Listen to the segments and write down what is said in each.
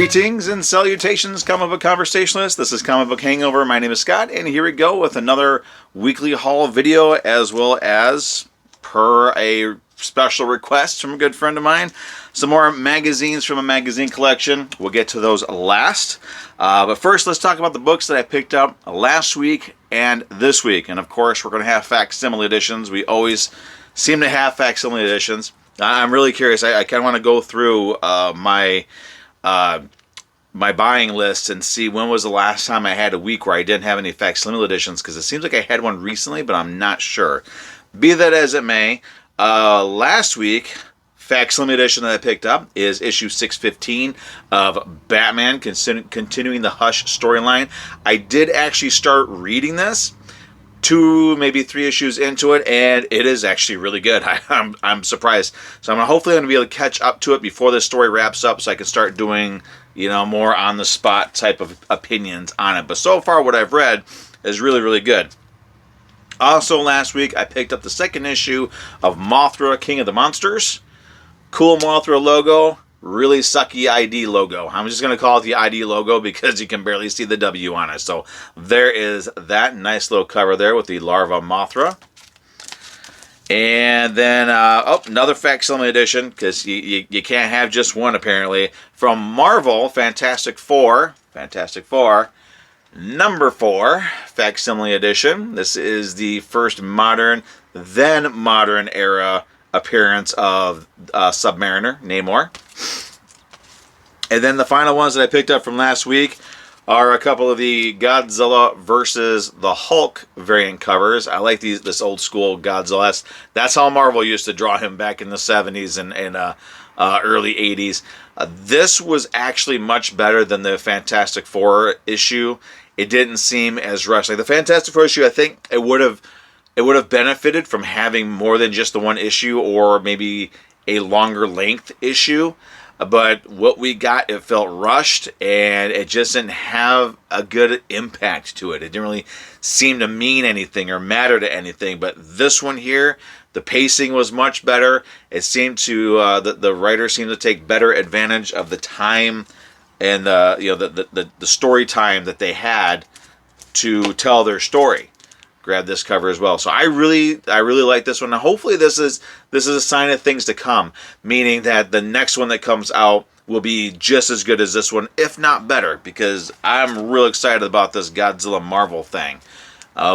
Greetings and salutations, comic book conversationalists. This is Comic Book Hangover. My name is Scott, and here we go with another weekly haul video, as well as, per a special request from a good friend of mine, some more magazines from a magazine collection. We'll get to those last. But first, let's talk about the books that I picked up last week and this week. And of course, we're going to have facsimile editions. We always seem to have facsimile editions. I'm really curious. I kind of want to go through my buying list and see when was the last time I had a week where I didn't have any facsimile editions, because it seems like I had one recently, but I'm not sure. Be that as it may, last week, facsimile edition that I picked up is issue 615 of Batman, continuing the Hush storyline. I did actually start reading this 2, maybe 3 issues into it, and it is actually really good. I'm surprised. So I'm hopefully going to be able to catch up to it before this story wraps up, so I can start doing, more on the spot type of opinions on it. But so far, what I've read is really, really good. Also, last week I picked up the second issue of Mothra, King of the Monsters. Cool Mothra logo. Really sucky ID logo. I'm just going to call it the ID logo because you can barely see the W on it. So there is that nice little cover there with the larva Mothra. And then, another facsimile edition, because you can't have just one apparently, from Marvel, Fantastic Four, number 4 facsimile edition. This is the first modern, then modern era appearance of Submariner, Namor. And then the final ones that I picked up from last week are a couple of the Godzilla versus the Hulk variant covers. I like this old school Godzilla. That's how Marvel used to draw him back in the 70s and early 80s. This was actually much better than the Fantastic Four issue. It didn't seem as rushed. Like the Fantastic Four issue, I think it would have benefited from having more than just the one issue, or maybe a longer length issue. But what we got, it felt rushed, and it just didn't have a good impact to it. It didn't really seem to mean anything or matter to anything. But this one here, the pacing was much better. It seemed to the writer seemed to take better advantage of the time and the story time that they had to tell their story. Grab this cover as well. So I really like this one. Now hopefully this is a sign of things to come, meaning that the next one that comes out will be just as good as this one, if not better, because I'm real excited about this Godzilla Marvel thing.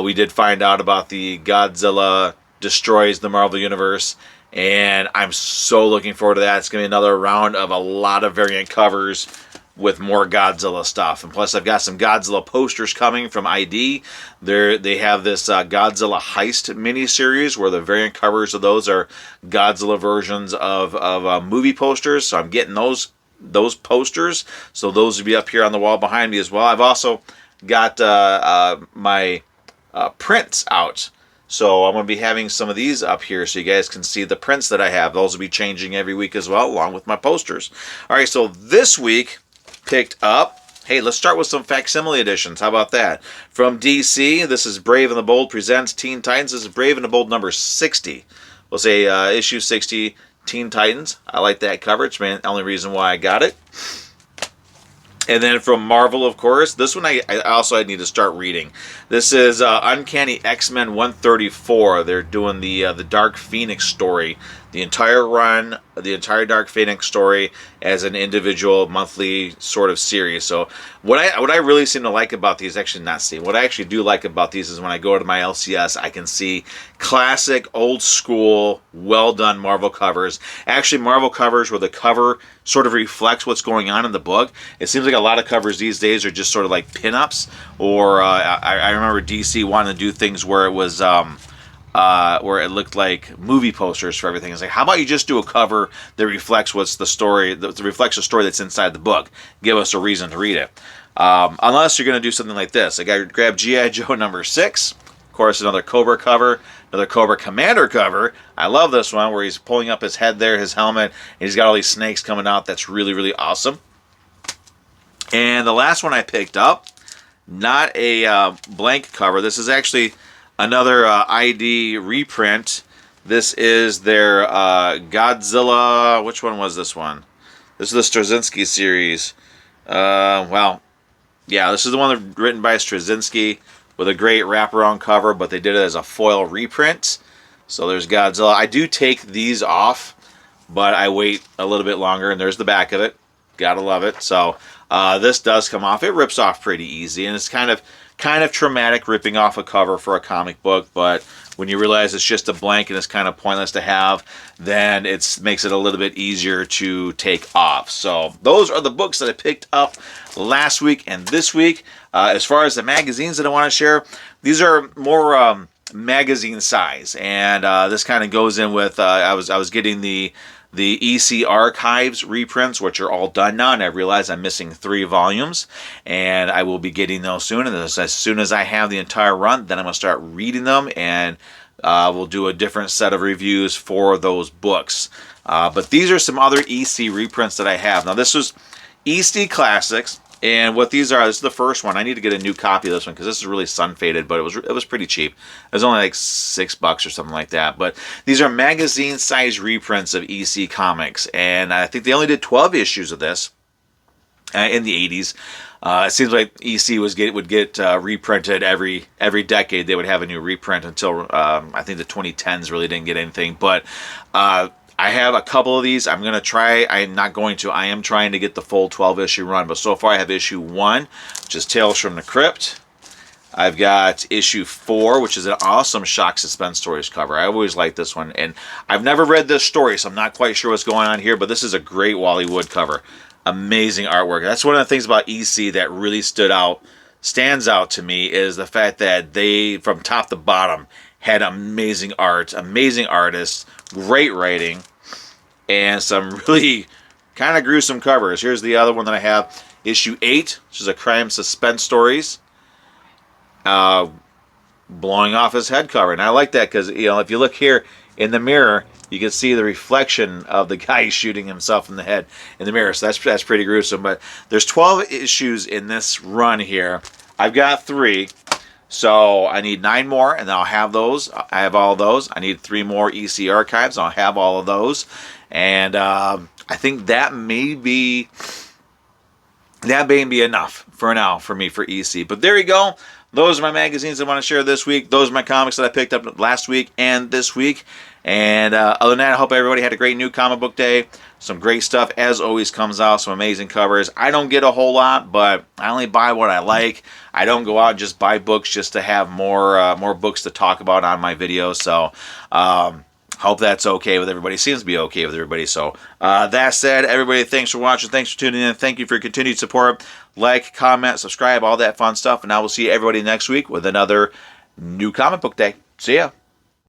We did find out about the Godzilla Destroys the Marvel Universe, and I'm so looking forward to that. It's going to be another round of a lot of variant covers with more Godzilla stuff. And plus, I've got some Godzilla posters coming from ID. They have this Godzilla Heist miniseries where the variant covers of those are Godzilla versions of movie posters. So I'm getting those posters. So those will be up here on the wall behind me as well. I've also got my prints out. So I'm going to be having some of these up here so you guys can see the prints that I have. Those will be changing every week as well, along with my posters. All right, so this week picked up, hey, let's start with some facsimile editions. How about that? From DC, this is Brave and the Bold presents Teen Titans. This is Brave and the Bold number 60. We'll say issue 60, Teen Titans. I like that cover. It's the only reason why I got it. And then from Marvel, of course, this one I also need to start reading. This is Uncanny X-Men 134. They're doing the Dark Phoenix story. The entire run, the entire Dark Phoenix story as an individual monthly sort of series. So what I really seem to like about these, what I actually do like about these is when I go to my LCS, I can see classic, old school, well done Marvel covers. Actually, Marvel covers where the cover sort of reflects what's going on in the book. It seems like a lot of covers these days are just sort of like pinups, or I remember DC wanting to do things where it was where it looked like movie posters for everything. It's like, how about you just do a cover that reflects what's the story, that reflects the story that's inside the book. Give us a reason to read it. Unless you're going to do something like this. I got to grab G.I. Joe number 6. Of course, another Cobra cover, another Cobra Commander cover. I love this one where he's pulling up his head there, his helmet, and he's got all these snakes coming out. That's really, really awesome. And the last one I picked up, not a blank cover. This is actually another ID reprint. This is their Godzilla. Which one was this one? This is the Straczynski series. Well, yeah, this is the one written by Straczynski with a great wraparound cover, but they did it as a foil reprint. So there's Godzilla. I do take these off, but I wait a little bit longer, and there's the back of it. Gotta love it. So this does come off. It rips off pretty easy, and it's kind of traumatic ripping off a cover for a comic book, but when you realize it's just a blank and it's kind of pointless to have, then it makes it a little bit easier to take off. So those are the books that I picked up last week and this week. As far as the magazines that I want to share, these are more magazine size, and this kind of goes in with I was getting the EC Archives reprints, which are all done now, and I realize I'm missing 3 volumes, and I will be getting those soon. And as soon as I have the entire run, then I'm going to start reading them, and we'll do a different set of reviews for those books. But these are some other EC reprints that I have. Now, this was EC Classics. And what these are, this is the first one. I need to get a new copy of this one because this is really sun-faded, but it was pretty cheap. It was only like $6 or something like that. But these are magazine-sized reprints of EC Comics, and I think they only did 12 issues of this in the 80s. It seems like EC would get reprinted every decade. They would have a new reprint until I think the 2010s really didn't get anything. But I have a couple of these. I'm going to try. I am trying to get the full 12-issue run. But so far I have issue 1, which is Tales from the Crypt. I've got issue 4, which is an awesome Shock Suspense Stories cover. I always like this one. And I've never read this story, so I'm not quite sure what's going on here. But this is a great Wally Wood cover. Amazing artwork. That's one of the things about EC that really stands out to me, is the fact that they, from top to bottom, had amazing art, amazing artists, great writing, and some really kind of gruesome covers. Here's the other one that I have, issue 8, which is a crime suspense stories. Blowing off his head cover. And I like that because, if you look here in the mirror, you can see the reflection of the guy shooting himself in the head in the mirror. So that's pretty gruesome. But there's 12 issues in this run here. I've got 3. So I need 9 more, and I'll have those. I have all of those. I need 3 more EC Archives. I'll have all of those. And I think that may be enough for now for me for EC. But there you go. Those are my magazines I want to share this week. Those are my comics that I picked up last week and this week. And other than that, I hope everybody had a great new comic book day. Some great stuff, as always, comes out. Some amazing covers. I don't get a whole lot, but I only buy what I like. I don't go out and just buy books just to have more books to talk about on my videos. So hope that's okay with everybody. Seems to be okay with everybody. So that said, everybody, thanks for watching. Thanks for tuning in. Thank you for your continued support. Like, comment, subscribe, all that fun stuff. And I will see everybody next week with another new comic book day. See ya.